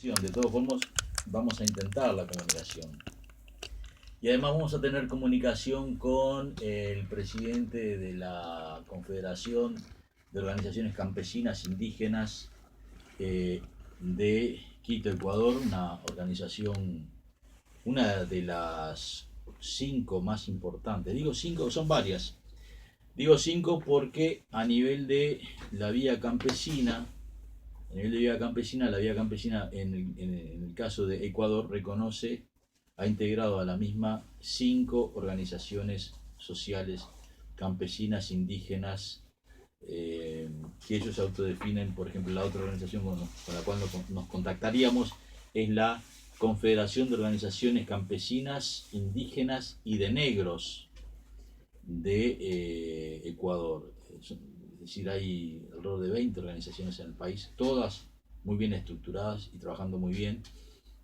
De todos modos, vamos a intentar la comunicación. Y además vamos a tener comunicación con el presidente de la Confederación de Organizaciones Campesinas Indígenas de Quito, Ecuador, una organización, una de las 5 más importantes. Digo 5, son varias. Digo 5 porque a nivel de la vía campesina, la vía campesina en el caso de Ecuador reconoce, ha integrado a la misma 5 organizaciones sociales campesinas, indígenas, que ellos autodefinen. Por ejemplo, la otra organización con la cual nos contactaríamos es la Confederación de Organizaciones Campesinas, Indígenas y de Negros de Ecuador. Es decir, hay alrededor de 20 organizaciones en el país, todas muy bien estructuradas y trabajando muy bien,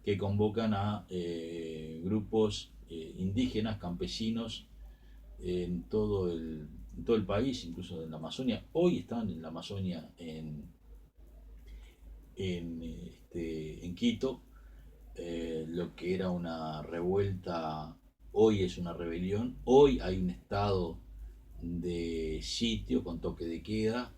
que convocan a grupos indígenas, campesinos, en todo el país, incluso en la Amazonia. Hoy están en la Amazonia, en Quito. Lo que era una revuelta, hoy es una rebelión. Hoy hay un estado de sitio con toque de queda.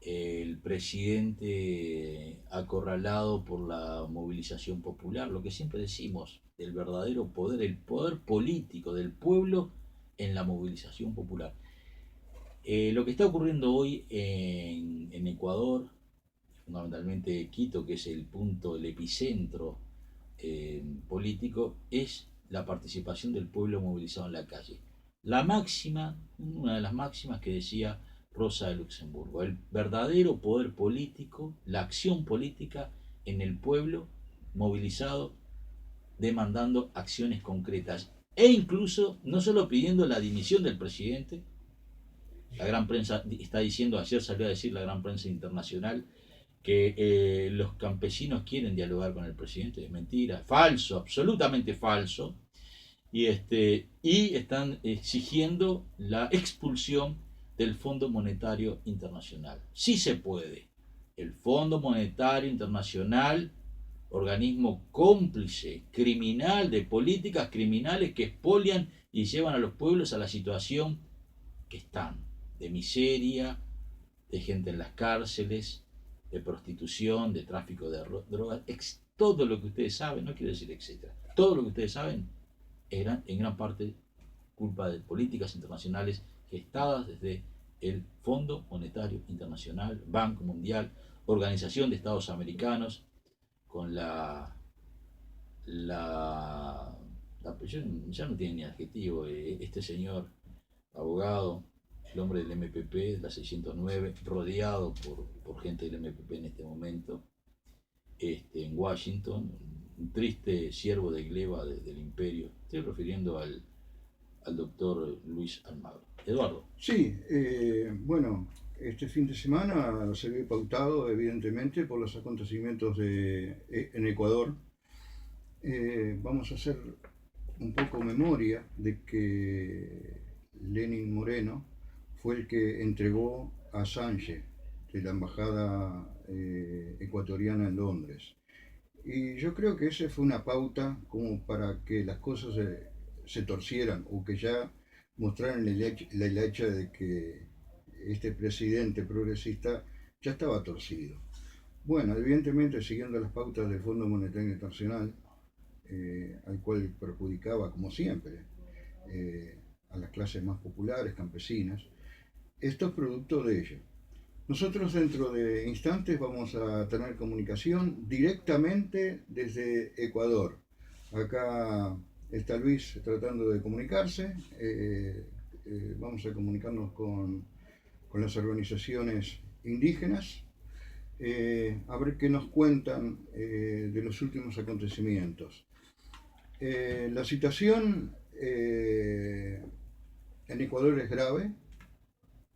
El presidente acorralado por la movilización popular, lo que siempre decimos del verdadero poder, el poder político del pueblo en la movilización popular. Lo que está ocurriendo hoy en Ecuador, fundamentalmente Quito, que es el punto, el epicentro político, es la participación del pueblo movilizado en la calle. La máxima, una de las máximas que decía Rosa de Luxemburgo, el verdadero poder político, la acción política en el pueblo movilizado, demandando acciones concretas e incluso no solo pidiendo la dimisión del presidente. La gran prensa está diciendo, ayer salió a decir la gran prensa internacional, que los campesinos quieren dialogar con el presidente. Es mentira, falso, absolutamente falso. Y están exigiendo la expulsión del Fondo Monetario Internacional. Sí se puede. El Fondo Monetario Internacional, organismo cómplice, criminal, de políticas criminales que expolian y llevan a los pueblos a la situación que están, de miseria, de gente en las cárceles, de prostitución, de tráfico de drogas, todo lo que ustedes saben, no quiero decir etcétera, todo lo que ustedes saben era en gran parte culpa de políticas internacionales gestadas desde el Fondo Monetario Internacional, Banco Mundial, Organización de Estados Americanos, con ya no tiene ni adjetivo, este señor abogado, el hombre del MPP, la 609, rodeado por gente del MPP en este momento, en Washington, un triste siervo de gleba del imperio. Estoy refiriendo al doctor Luis Almagro. Eduardo. Sí, bueno, este fin de semana se ve pautado evidentemente por los acontecimientos en Ecuador. Vamos a hacer un poco memoria de que Lenin Moreno fue el que entregó a Sánchez de la embajada ecuatoriana en Londres. Y yo creo que esa fue una pauta como para que las cosas se torcieran o que ya mostraran el hecho de que este presidente progresista ya estaba torcido. Bueno, evidentemente siguiendo las pautas del Fondo Monetario Internacional, al cual perjudicaba, como siempre, a las clases más populares, campesinas, esto es producto de ello. Nosotros dentro de instantes vamos a tener comunicación directamente desde Ecuador. Acá está Luis tratando de comunicarse. Vamos a comunicarnos con las organizaciones indígenas, a ver qué nos cuentan de los últimos acontecimientos. La situación en Ecuador es grave,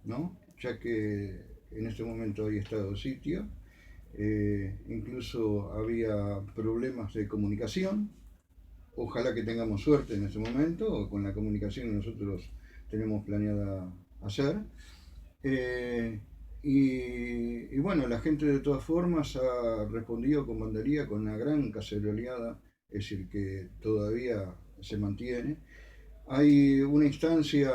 ¿no? Ya que en este momento hay estado de sitio, incluso había problemas de comunicación. Ojalá que tengamos suerte en este momento con la comunicación que nosotros tenemos planeada hacer. Y bueno, la gente de todas formas ha respondido con bandería, con una gran caceroleada, es decir, que todavía se mantiene. Hay una instancia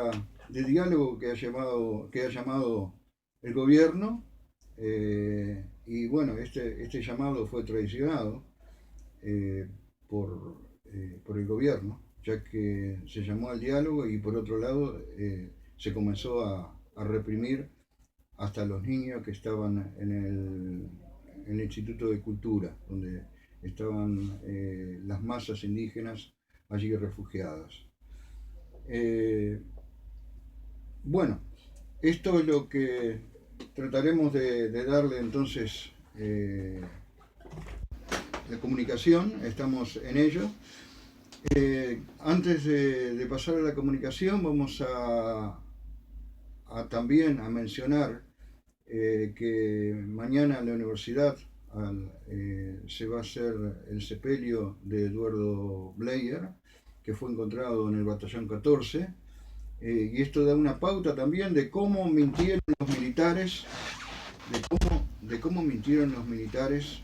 de diálogo que ha llamado el gobierno, y bueno, este llamado fue traicionado eh, por, por el gobierno, ya que se llamó al diálogo y por otro lado se comenzó a reprimir hasta los niños que estaban en el Instituto de Cultura, donde estaban las masas indígenas allí refugiadas. Eh, bueno, esto es lo que trataremos de darle entonces la comunicación, estamos en ello. Antes de pasar a la comunicación vamos también a mencionar que mañana en la universidad se va a hacer el sepelio de Eduardo Bleier, que fue encontrado en el batallón 14, y esto da una pauta también de cómo mintieron los militares, de cómo mintieron los militares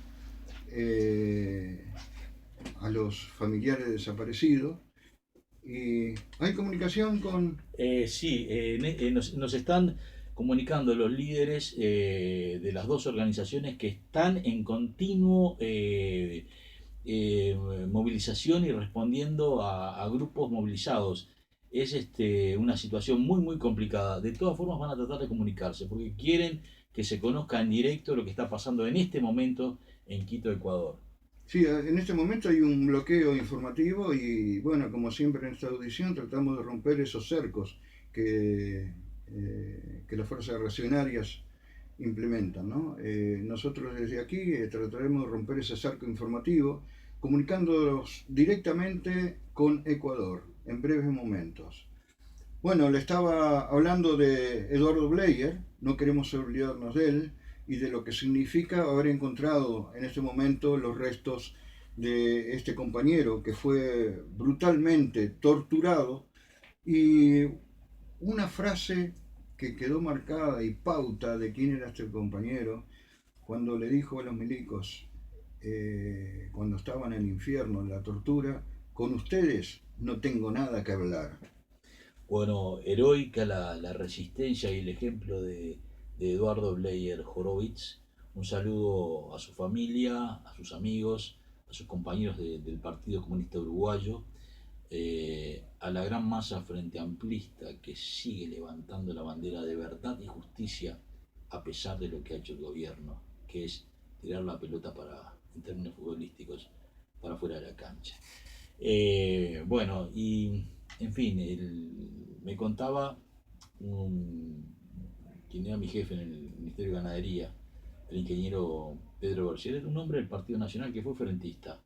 a los familiares desaparecidos. Y hay comunicación con... Sí, nos están comunicando los líderes de las dos organizaciones que están en continuo movilización y respondiendo a grupos movilizados. Es una situación muy, muy complicada. De todas formas van a tratar de comunicarse porque quieren que se conozca en directo lo que está pasando en este momento en Quito, Ecuador. Sí, en este momento hay un bloqueo informativo y bueno, como siempre en esta audición tratamos de romper esos cercos que las fuerzas reaccionarias implementan, ¿no? Nosotros desde aquí trataremos de romper ese cerco informativo comunicándonos directamente con Ecuador en breves momentos. Bueno, le estaba hablando de Eduardo Bleier, no queremos olvidarnos de él y de lo que significa haber encontrado en este momento los restos de este compañero que fue brutalmente torturado, y una frase que quedó marcada y pauta de quién era este compañero cuando le dijo a los milicos, cuando estaban en el infierno, en la tortura: con ustedes no tengo nada que hablar. Bueno, heroica la resistencia y el ejemplo de Eduardo Bleier Horowitz. Un saludo a su familia, a sus amigos, a sus compañeros del Partido Comunista Uruguayo, a la gran masa frente amplista que sigue levantando la bandera de verdad y justicia a pesar de lo que ha hecho el gobierno, que es tirar la pelota para, en términos futbolísticos, para fuera de la cancha. Bueno, y en fin, me contaba quien era mi jefe en el Ministerio de Ganadería, el ingeniero Pedro Berger, era un hombre del Partido Nacional que fue frentista,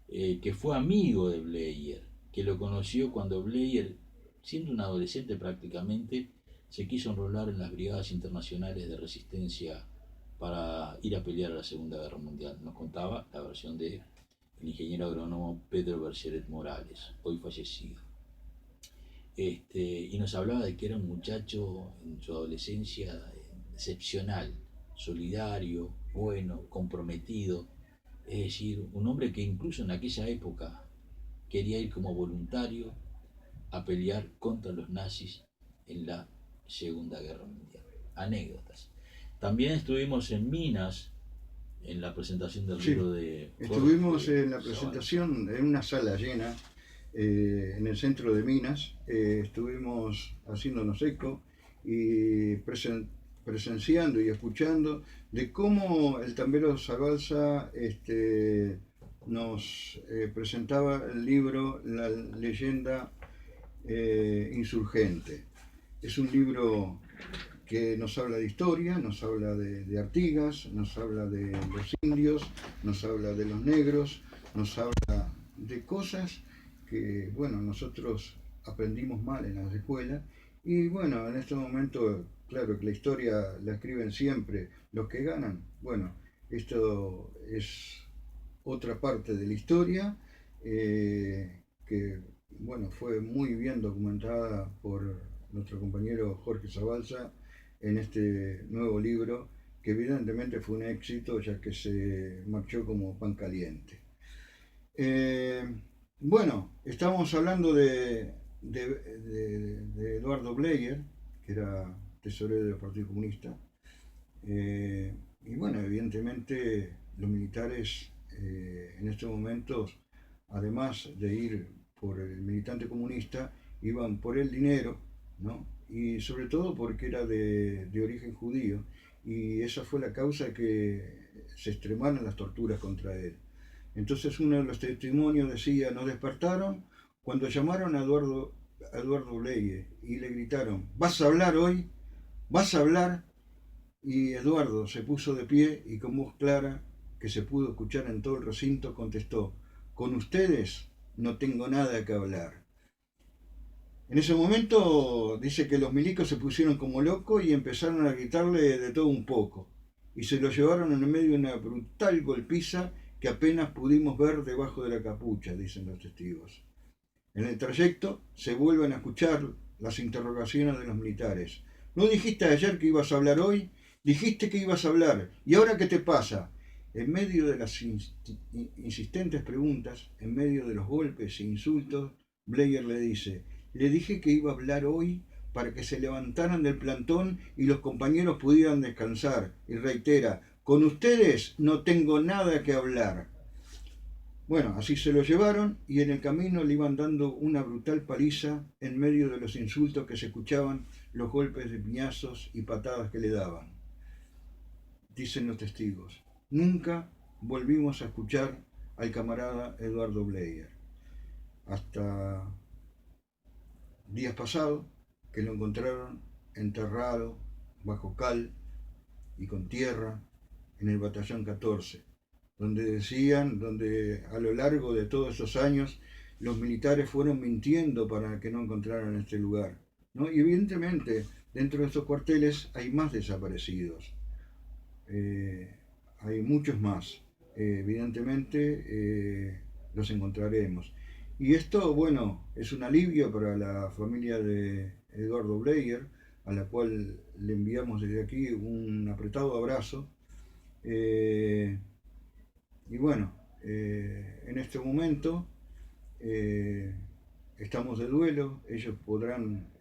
que fue amigo de Bleier, que lo conoció cuando Bleier, siendo un adolescente prácticamente, se quiso enrolar en las brigadas internacionales de resistencia para ir a pelear a la Segunda Guerra Mundial. Nos contaba la versión de el ingeniero agrónomo Pedro Bergeret Morales, hoy fallecido. Y nos hablaba de que era un muchacho en su adolescencia excepcional, solidario, bueno, comprometido, es decir, un hombre que incluso en aquella época quería ir como voluntario a pelear contra los nazis en la Segunda Guerra Mundial. Anécdotas. También estuvimos en Minas en la presentación del Sí, libro de estuvimos Jorge en la Zabalza. presentación en una sala llena en el centro de Minas. Estuvimos haciéndonos eco y presenciando y escuchando de cómo el tambero Zabalza nos presentaba el libro La leyenda insurgente. Es un libro que nos habla de historia, nos habla de Artigas, nos habla de los indios, nos habla de los negros, nos habla de cosas que, bueno, nosotros aprendimos mal en las escuelas. Y bueno, en este momento, claro que la historia la escriben siempre los que ganan. Bueno, esto es otra parte de la historia que, bueno, fue muy bien documentada por nuestro compañero Jorge Zabalza en este nuevo libro, que evidentemente fue un éxito ya que se marchó como pan caliente. Eh, bueno, estábamos hablando de Eduardo Bleyer, que era tesorero del Partido Comunista. Y bueno, evidentemente los militares en estos momentos, además de ir por el militante comunista, iban por el dinero, ¿no? Y sobre todo porque era de origen judío, y esa fue la causa que se extremaron las torturas contra él. Entonces uno de los testimonios decía: nos despertaron cuando llamaron a Eduardo Bleyer y le gritaron: ¿vas a hablar hoy? ¿Vas a hablar? Y Eduardo se puso de pie y con voz clara, que se pudo escuchar en todo el recinto, contestó: con ustedes no tengo nada que hablar. En ese momento dice que los milicos se pusieron como locos y empezaron a gritarle de todo un poco, y se lo llevaron en medio de una brutal golpiza que apenas pudimos ver debajo de la capucha, dicen los testigos. En el trayecto se vuelven a escuchar las interrogaciones de los militares. ¿No dijiste ayer que ibas a hablar hoy? Dijiste que ibas a hablar. ¿Y ahora qué te pasa? En medio de las insistentes preguntas, en medio de los golpes e insultos, Bleyer le dice: le dije que iba a hablar hoy para que se levantaran del plantón y los compañeros pudieran descansar. Y reitera: con ustedes no tengo nada que hablar. Bueno, así se lo llevaron y en el camino le iban dando una brutal paliza en medio de los insultos que se escuchaban, los golpes de piñazos y patadas que le daban. Dicen los testigos: nunca volvimos a escuchar al camarada Eduardo Bleyer. Hasta días pasados que lo encontraron enterrado bajo cal y con tierra en el batallón 14, donde a lo largo de todos esos años los militares fueron mintiendo para que no encontraran este lugar, ¿no? Y evidentemente dentro de estos cuarteles hay más desaparecidos, hay muchos más, evidentemente los encontraremos. Y esto, bueno, es un alivio para la familia de Eduardo Bleyer, a la cual le enviamos desde aquí un apretado abrazo. Y bueno, en este momento estamos de duelo. Ellos podrán,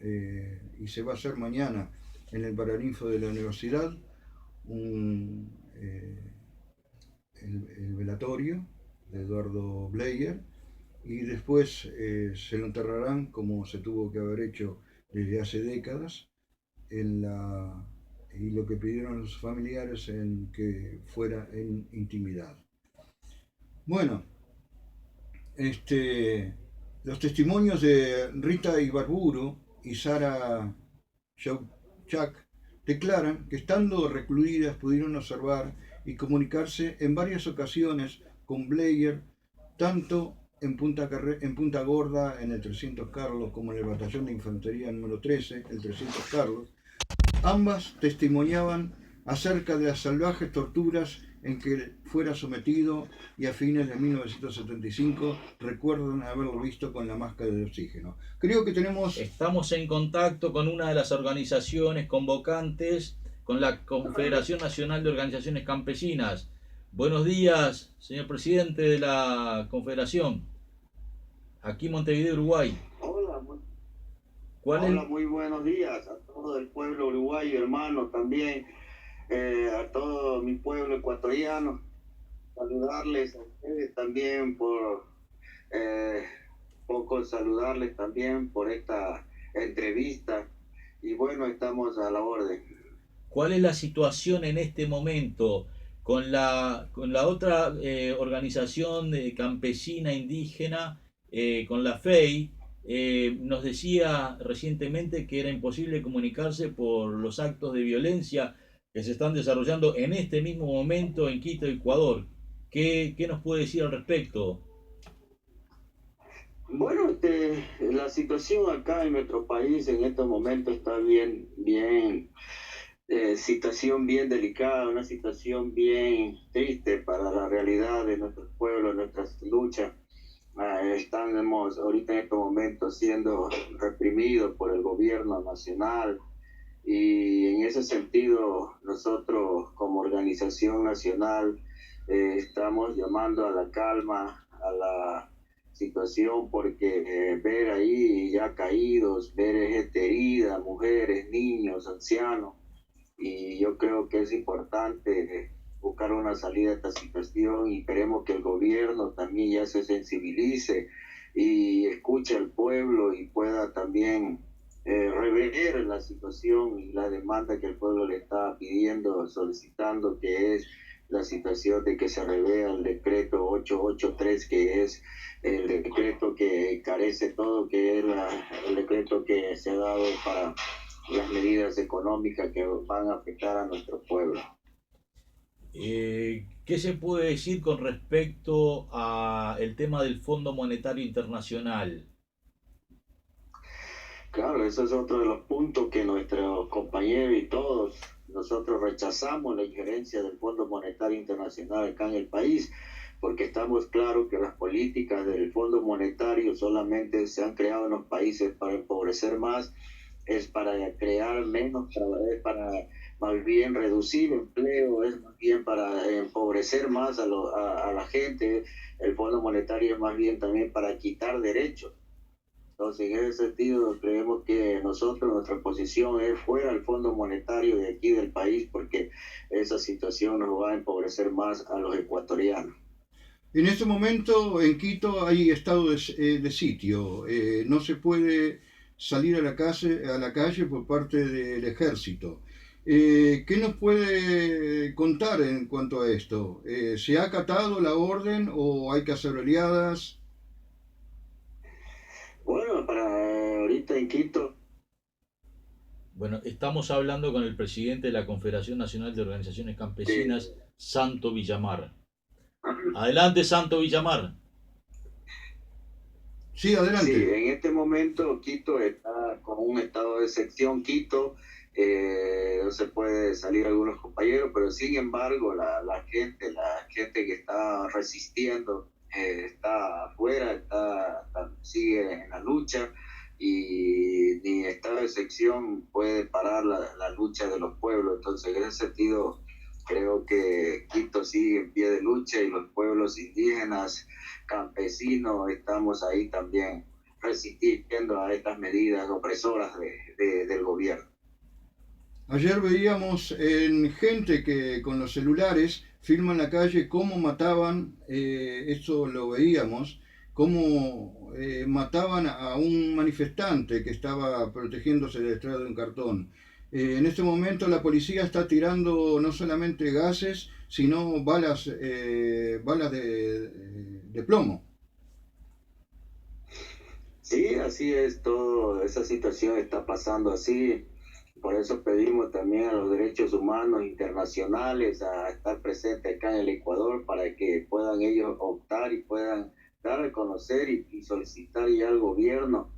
y se va a hacer mañana en el Paraninfo de la Universidad, el velatorio de Eduardo Bleyer, y después se lo enterrarán como se tuvo que haber hecho desde hace décadas, y lo que pidieron los familiares en que fuera en intimidad. Bueno, los testimonios de Rita Ibarburu y Sara Chak declaran que estando recluidas pudieron observar y comunicarse en varias ocasiones con Bleyer, tanto en Punta Gorda, en el 300 Carlos, como en el batallón de infantería número 13, el 300 Carlos. Ambas testimoniaban acerca de las salvajes torturas en que fuera sometido, y a fines de 1975 recuerdan haberlo visto con la máscara de oxígeno. Creo que Estamos en contacto con una de las organizaciones convocantes, con la Confederación Nacional de Organizaciones Campesinas. Buenos días, señor presidente de la Confederación, aquí en Montevideo, Uruguay. Hola, muy buenos días a todo el pueblo uruguayo, hermano, también a todo mi pueblo ecuatoriano. Saludarles a ustedes también saludarles también por esta entrevista. Y bueno, estamos a la orden. ¿Cuál es la situación en este momento con la otra organización campesina indígena, con la FEI? Nos decía recientemente que era imposible comunicarse por los actos de violencia que se están desarrollando en este mismo momento en Quito, Ecuador. ¿Qué nos puede decir al respecto? Bueno, la situación acá en nuestro país en estos momentos está situación bien delicada, una situación bien triste para la realidad de nuestro pueblo, nuestras luchas. Estamos ahorita en estos momentos siendo reprimidos por el gobierno nacional, Y en ese sentido, nosotros como organización nacional estamos llamando a la calma, a la situación, porque ver ahí ya caídos, ver gente herida, mujeres, niños, ancianos, y yo creo que es importante buscar una salida a esta situación y queremos que el gobierno también ya se sensibilice y escuche al pueblo y pueda también rever la situación y la demanda que el pueblo le está pidiendo, solicitando, que es la situación de que se revea el decreto 883, que es el decreto que carece todo, que es el decreto que se ha dado para las medidas económicas que van a afectar a nuestro pueblo. ¿Qué se puede decir con respecto a el tema del Fondo Monetario Internacional? Claro, eso es otro de los puntos que nuestros compañeros y todos nosotros rechazamos la injerencia del Fondo Monetario Internacional acá en el país, porque estamos claros que las políticas del Fondo Monetario solamente se han creado en los países para empobrecer más, es para crear menos trabajo, es para más bien reducir empleo, es más bien para empobrecer más a la gente. El Fondo Monetario es más bien también para quitar derechos. Entonces, en ese sentido, creemos que nosotros, nuestra posición es fuera del Fondo Monetario de aquí del país, porque esa situación nos va a empobrecer más a los ecuatorianos. En este momento en Quito hay estado de sitio. No se puede salir a la calle por parte del ejército. ¿Qué nos puede contar en cuanto a esto? ¿Se ha acatado la orden o hay que hacer oleadas? Bueno, para ahorita en Quito, Bueno, estamos hablando con el presidente de la Confederación Nacional de Organizaciones Campesinas, Santo Villamar. Adelante, Santo Villamar. Sí, sí, adelante. en este momento Quito está con un estado de excepción. Quito, no se puede salir algunos compañeros, pero sin embargo la gente que está resistiendo está afuera, sigue en la lucha y ni estado de excepción puede parar la lucha de los pueblos. Entonces, en ese sentido, creo que Quito sigue en pie de lucha y los pueblos indígenas campesinos estamos ahí también resistiendo a estas medidas opresoras del gobierno. Ayer veíamos en gente que con los celulares filman la calle cómo mataban, esto lo veíamos, cómo mataban a un manifestante que estaba protegiéndose detrás de un cartón. En este momento la policía está tirando no solamente gases, sino balas de plomo. Sí, así es, toda esa situación está pasando así. Por eso pedimos también a los derechos humanos internacionales a estar presentes acá en el Ecuador para que puedan ellos optar y puedan dar a conocer y solicitar ya al gobierno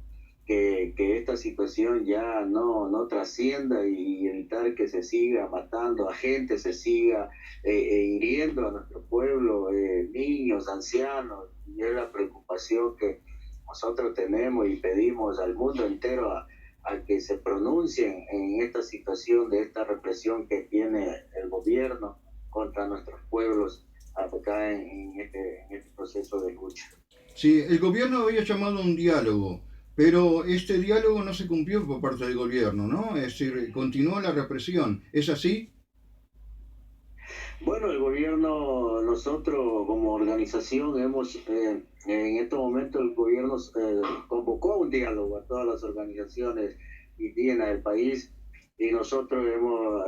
que esta situación ya no trascienda y evitar que se siga matando a gente, se siga hiriendo a nuestro pueblo, niños, ancianos. Y es la preocupación que nosotros tenemos y pedimos al mundo entero a que se pronuncien en esta situación de esta represión que tiene el gobierno contra nuestros pueblos acá en este proceso de lucha. Sí, el gobierno había llamado a un diálogo, pero este diálogo no se cumplió por parte del gobierno, ¿no? Es decir, continuó la represión. ¿Es así? Bueno, el gobierno, nosotros como organización en estos momentos el gobierno convocó un diálogo a todas las organizaciones indígenas del país y nosotros hemos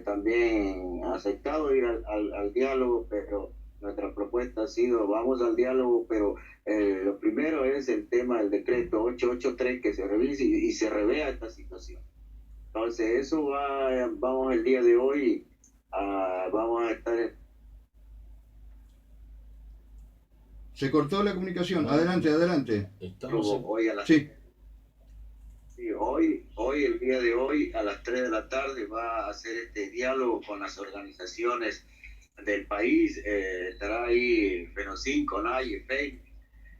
también aceptado ir al diálogo, pero nuestra propuesta ha sido, vamos al diálogo, pero lo primero es el tema del decreto 883 que se revise y se revea esta situación. Entonces, vamos el día de hoy, vamos a estar Se cortó la comunicación. Bueno, Adelante, adelante. estamos en... hoy a las Sí, sí, el día de hoy, a las 3 de la tarde, va a hacer este diálogo con las organizaciones del país. Estará ahí Fenocin, CONAIE, FEI,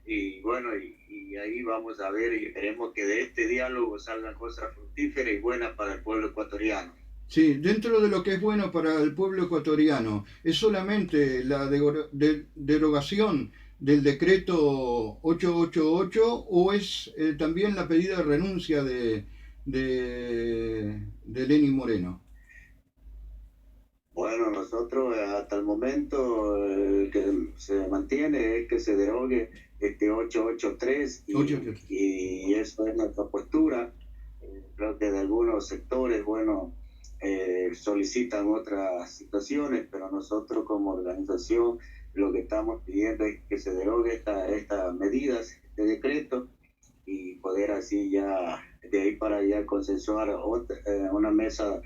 y bueno, y y ahí vamos a ver y esperemos que de este diálogo salgan cosas fructíferas y buenas para el pueblo ecuatoriano. Sí, dentro de lo que es bueno para el pueblo ecuatoriano, ¿es solamente la derogación del decreto 888 o es también la pedida de renuncia de Lenín Moreno? Bueno, nosotros hasta el momento que se mantiene es que se derogue este 883 888. y eso es nuestra postura. Creo que de algunos sectores, bueno, solicitan otras situaciones, pero nosotros como organización lo que estamos pidiendo es que se derogue estas medidas, este decreto, y poder así ya, de ahí para allá consensuar una mesa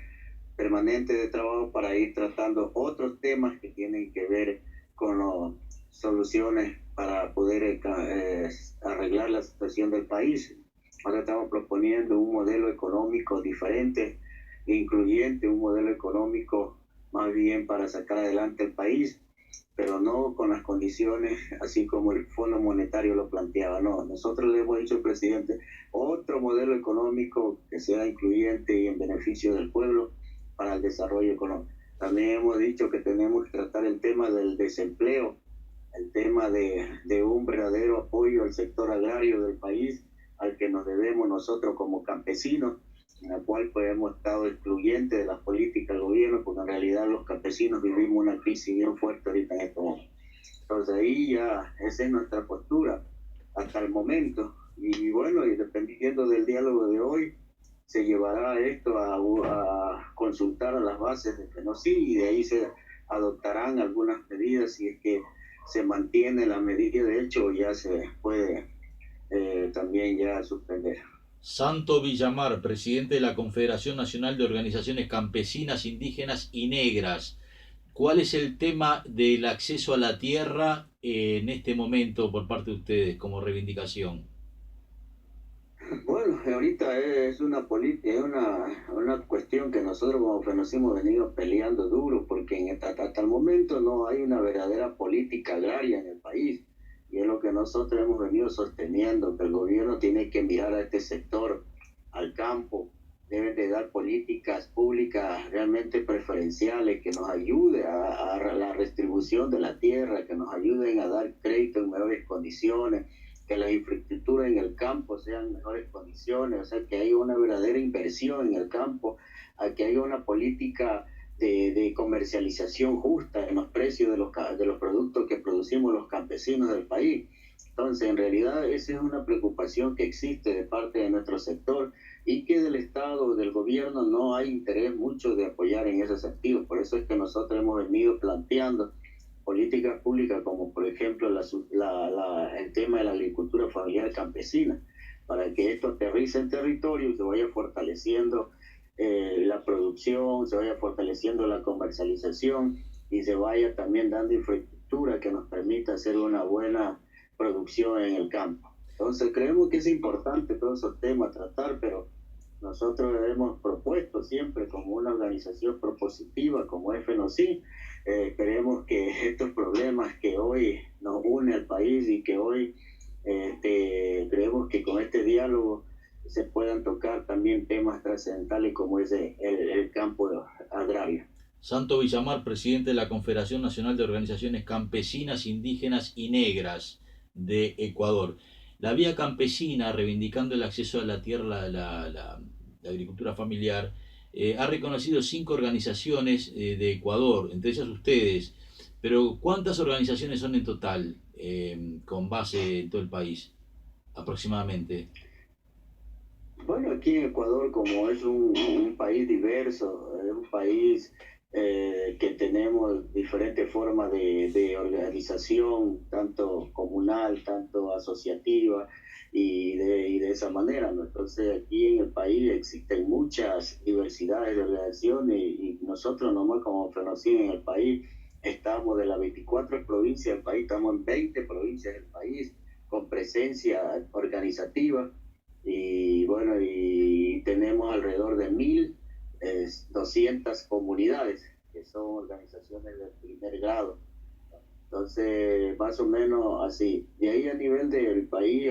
permanente de trabajo para ir tratando otros temas que tienen que ver con soluciones para poder arreglar la situación del país. Ahora estamos proponiendo un modelo económico diferente, incluyente, un modelo económico más bien para sacar adelante el país, pero no con las condiciones así como el Fondo Monetario lo planteaba. No, nosotros le hemos dicho al presidente otro modelo económico que sea incluyente y en beneficio del pueblo para el desarrollo económico. También hemos dicho que tenemos que tratar el tema del desempleo, el tema de un verdadero apoyo al sector agrario del país, al que nos debemos nosotros como campesinos, en la cual pues hemos estado excluyentes de las políticas del gobierno, porque en realidad los campesinos vivimos una crisis bien fuerte ahorita en este momento. Entonces ahí ya esa es nuestra postura hasta el momento. Y bueno, y dependiendo del diálogo de hoy, se llevará esto a consultar a las bases de FENOCI y de ahí se adoptarán algunas medidas si es que se mantiene la medida. De hecho, ya se puede también ya suspender. Santo Villamar, presidente de la Confederación Nacional de Organizaciones Campesinas, Indígenas y Negras. ¿Cuál es el tema del acceso a la tierra en este momento por parte de ustedes como reivindicación? Bueno, ahorita es una cuestión que nosotros como FENOCI hemos venido peleando duro, porque hasta el momento no hay una verdadera política agraria en el país. Y es lo que nosotros hemos venido sosteniendo, que el gobierno tiene que mirar a este sector, al campo, deben de dar políticas públicas realmente preferenciales que nos ayude a la redistribución de la tierra, que nos ayuden a dar crédito en mejores condiciones, que la infraestructura en el campo sean en mejores condiciones, o sea, que haya una verdadera inversión en el campo, a que haya una política de comercialización justa en los precios de los productos que producimos los campesinos del país. Entonces, en realidad, esa es una preocupación que existe de parte de nuestro sector y que del Estado, del gobierno, no hay interés mucho de apoyar en ese sentido. Por eso es que nosotros hemos venido planteando políticas públicas como por ejemplo el tema de la agricultura familiar campesina, para que esto aterrice en territorio y se vaya fortaleciendo la producción, se vaya fortaleciendo la comercialización y se vaya también dando infraestructura que nos permita hacer una buena producción en el campo. Entonces creemos que es importante todos esos temas tratar, pero nosotros hemos propuesto siempre como una organización propositiva como FNOCI, creemos que estos problemas que hoy nos une al país y que hoy creemos que con este diálogo se puedan tocar también temas trascendentales como es el campo agrario. Santo Villamar, presidente de la Confederación Nacional de Organizaciones Campesinas, Indígenas y Negras de Ecuador. La vía campesina, reivindicando el acceso a la tierra, la agricultura familiar, ha reconocido 5 organizaciones de Ecuador, entre ellas ustedes. Pero ¿cuántas organizaciones son en total con base en todo el país, aproximadamente? Bueno, aquí en Ecuador, como es un país diverso, es un país que tenemos diferentes formas de organización, tanto comunal, tanto asociativa, y de esa manera, ¿no? Entonces, aquí en el país existen muchas diversidades de organizaciones y nosotros nomás como FENOCI en el país estamos de las 24 provincias del país, estamos en 20 provincias del país con presencia organizativa y bueno, y tenemos alrededor de 1.200 comunidades que son organizaciones de primer grado. Entonces, más o menos así. De ahí a nivel del país,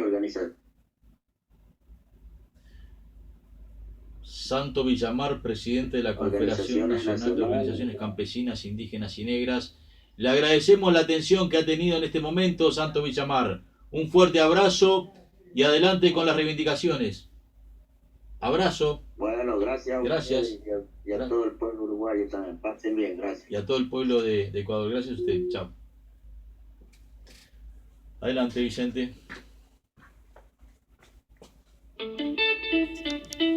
Santo Villamar, presidente de la Confederación Organizaciones Nacional de Organizaciones nacionales. Campesinas, Indígenas y Negras. Le agradecemos la atención que ha tenido en este momento, Santo Villamar. Un fuerte abrazo y adelante con las reivindicaciones. Abrazo. Bueno, gracias a Gracias. ustedes y a todo el pueblo uruguayo también. Pasen bien, gracias. Y a todo el pueblo de Ecuador. Gracias a usted. Chao. Adelante, Vicente.